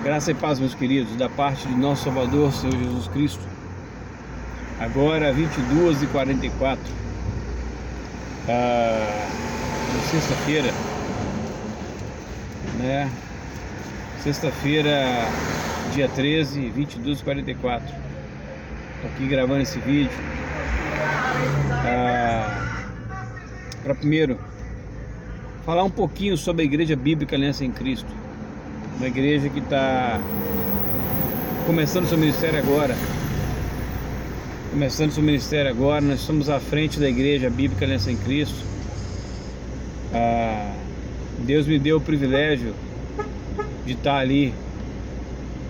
Graça e paz, meus queridos, da parte de nosso Salvador, Senhor Jesus Cristo. Agora 22h44, sexta-feira, né? Sexta-feira, dia 13, 22h44. Tô aqui gravando esse vídeo para primeiro falar um pouquinho sobre a Igreja Bíblica Aliança em Cristo. Uma igreja que está começando seu ministério agora. Nós estamos à frente da Igreja Bíblica Aliança em Cristo. Deus me deu o privilégio de estar ali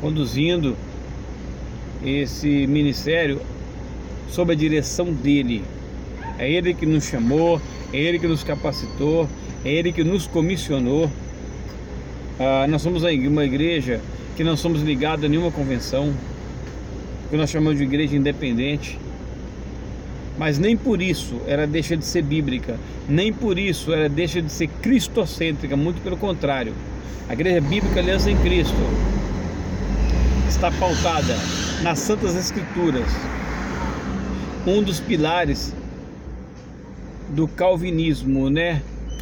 conduzindo esse ministério sob a direção dele. É Ele que nos chamou, é Ele que nos capacitou, é Ele que nos comissionou. Nós somos uma igreja que não somos ligados a nenhuma convenção, que nós chamamos de igreja independente, mas nem por isso ela deixa de ser bíblica, nem por isso ela deixa de ser cristocêntrica, muito pelo contrário. A Igreja Bíblica Aliança em Cristo está pautada nas Santas Escrituras. Um dos pilares do calvinismo, né?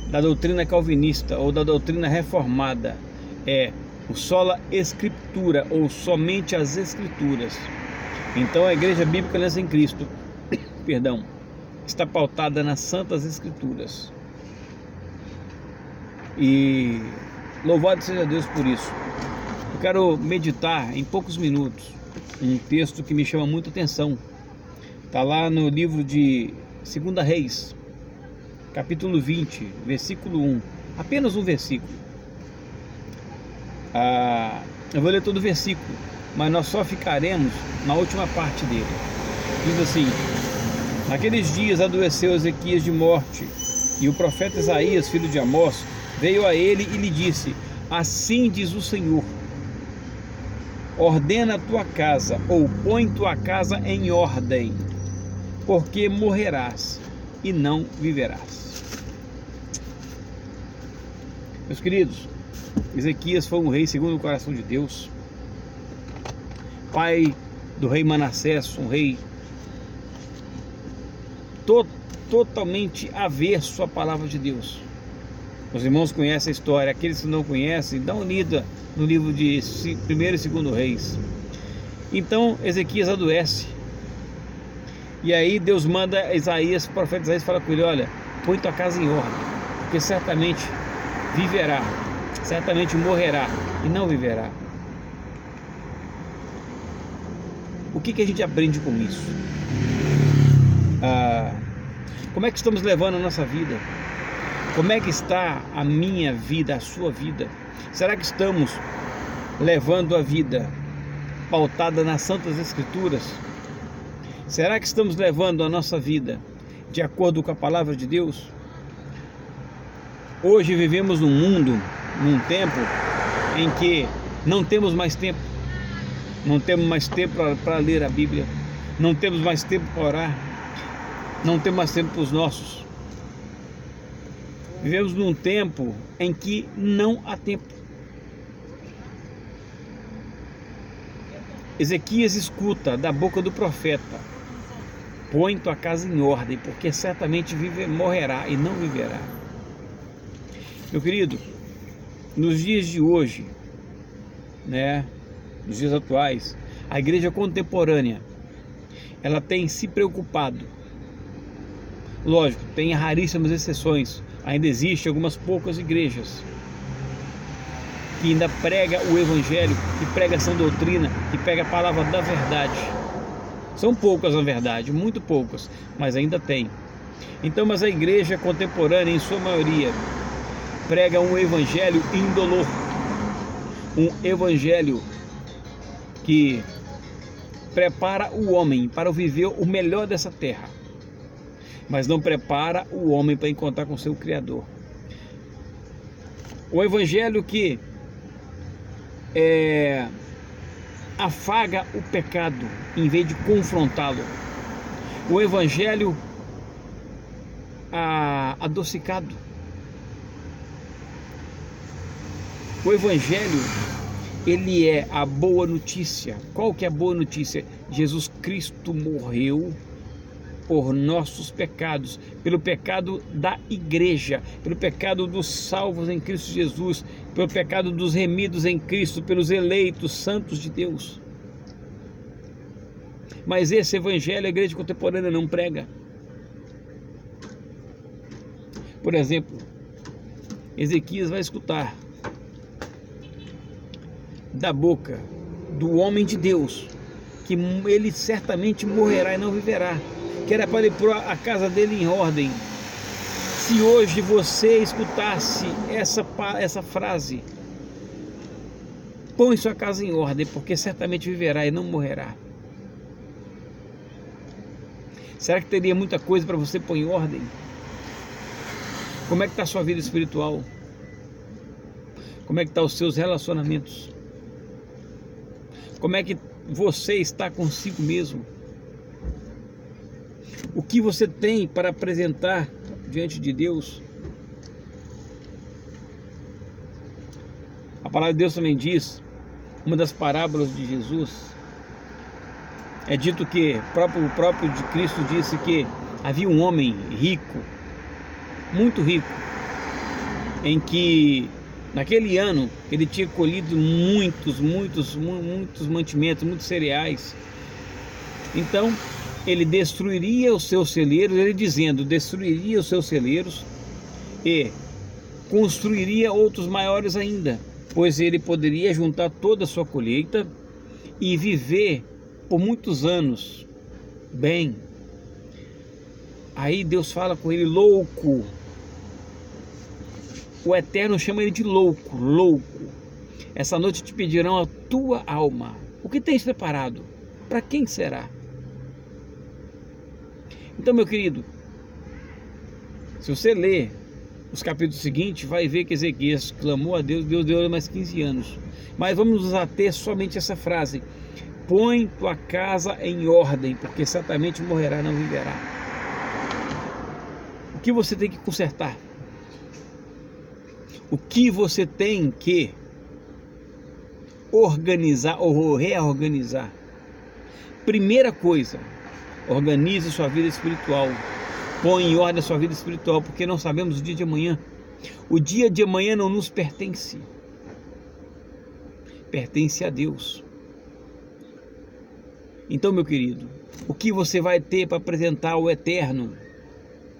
Da doutrina calvinista ou da doutrina reformada é o sola escritura, ou somente as escrituras. Então a Igreja Bíblica Aliança em Cristo, está pautada nas Santas Escrituras. E louvado seja Deus por isso. Eu quero meditar em poucos minutos um texto que me chama muita atenção. Está lá no livro de 2 Reis, capítulo 20, versículo 1. Apenas um versículo. Eu vou ler todo o versículo, mas nós só ficaremos na última parte dele. Diz assim: naqueles dias adoeceu Ezequias de morte, e o profeta Isaías, filho de Amós, veio a ele e lhe disse: assim diz o Senhor, ordena a tua casa, ou põe tua casa em ordem, porque morrerás e não viverás. Meus queridos, Ezequias foi um rei segundo o coração de Deus, pai do rei Manassés, um rei totalmente avesso à palavra de Deus. Os irmãos conhecem a história, aqueles que não conhecem, dá uma lida no livro de 1 e 2 Reis. Então Ezequias adoece, e aí Deus manda Isaías, o profeta Isaías, fala com ele: olha, põe tua casa em ordem, porque certamente viverá, certamente morrerá e não viverá. O que a gente aprende com isso? Como é que estamos levando a nossa vida? Como é que está a minha vida, a sua vida? Será que estamos levando a vida pautada nas Santas Escrituras? Será que estamos levando a nossa vida de acordo com a palavra de Deus? Hoje vivemos num mundo, num tempo em que não temos mais tempo. Não temos mais tempo para ler a Bíblia. Não temos mais tempo para orar. Não temos mais tempo para os nossos. Vivemos num tempo em que não há tempo. Ezequias escuta da boca do profeta: põe tua casa em ordem, porque certamente morrerá e não viverá. Meu querido, nos dias de hoje, né, nos dias atuais, a igreja contemporânea, ela tem se preocupado. Lógico, tem raríssimas exceções. Ainda existem algumas poucas igrejas que ainda prega o evangelho, que prega essa doutrina, que prega a palavra da verdade. São poucas, na verdade, muito poucas, mas ainda tem. Então, mas a igreja contemporânea, em sua maioria, prega um evangelho indolor, um evangelho que prepara o homem para viver o melhor dessa terra, mas não prepara o homem para encontrar com seu Criador. O evangelho que afaga o pecado em vez de confrontá-lo. O evangelho adocicado. O evangelho Ele é a boa notícia. Qual que é a boa notícia? Jesus Cristo morreu por nossos pecados, pelo pecado da igreja, pelo pecado dos salvos em Cristo Jesus, pelo pecado dos remidos em Cristo, pelos eleitos santos de Deus. Mas esse evangelho a igreja contemporânea não prega. Por exemplo, Ezequias vai escutar da boca do homem de Deus que ele certamente morrerá e não viverá, que era para ele pôr a casa dele em ordem. Se hoje você escutasse essa frase, põe sua casa em ordem, porque certamente viverá e não morrerá. Será que teria muita coisa para você pôr em ordem? Como é que está a sua vida espiritual? Como é que estão os seus relacionamentos? Como é que você está consigo mesmo? O que você tem para apresentar diante de Deus? A palavra de Deus também diz, uma das parábolas de Jesus, é dito que o próprio de Cristo disse que havia um homem rico, muito rico, em que naquele ano ele tinha colhido muitos mantimentos, muitos cereais. Então ele destruiria os seus celeiros, ele dizendo, destruiria os seus celeiros e construiria outros maiores ainda, pois ele poderia juntar toda a sua colheita e viver por muitos anos bem. Aí Deus fala com ele, louco. O Eterno chama ele de louco, louco. Essa noite te pedirão a tua alma. O que tens preparado? Para quem será? Então, meu querido, se você ler os capítulos seguintes, vai ver que Ezequias clamou a Deus, Deus deu mais 15 anos. Mas vamos nos ater somente a essa frase: põe tua casa em ordem, porque certamente morrerá e não viverá. O que você tem que consertar? O que você tem que organizar ou reorganizar? Primeira coisa, organize sua vida espiritual. Põe em ordem a sua vida espiritual, porque não sabemos o dia de amanhã. O dia de amanhã não nos pertence. Pertence a Deus. Então, meu querido, o que você vai ter para apresentar ao Eterno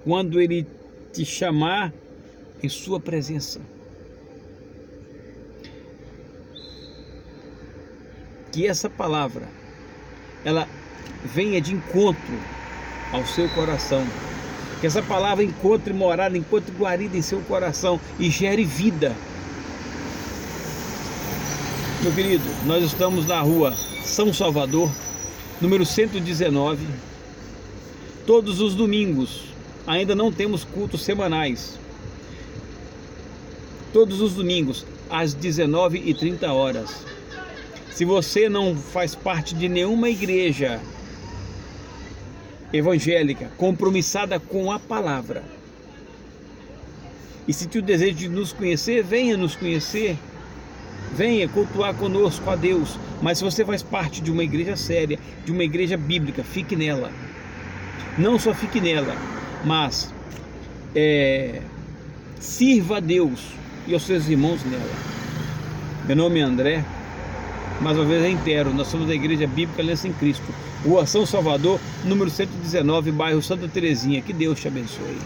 quando Ele te chamar em sua presença? Que essa palavra, ela venha de encontro ao seu coração. Que essa palavra encontre morada, encontre guarida em seu coração e gere vida. Meu querido, nós estamos na rua São Salvador, número 119. Todos os domingos. Ainda não temos cultos semanais. Todos os domingos, às 19h30. Se você não faz parte de nenhuma igreja evangélica compromissada com a palavra, e se tu deseja de nos conhecer, venha nos conhecer, venha cultuar conosco a Deus. Mas se você faz parte de uma igreja séria, de uma igreja bíblica, fique nela. Não só fique nela, mas sirva a Deus e aos seus irmãos nela. Meu nome é André. Mais uma vez reitero, nós somos a Igreja Bíblica Aliança em Cristo, Rua São Salvador, número 119, bairro Santa Terezinha. Que Deus te abençoe.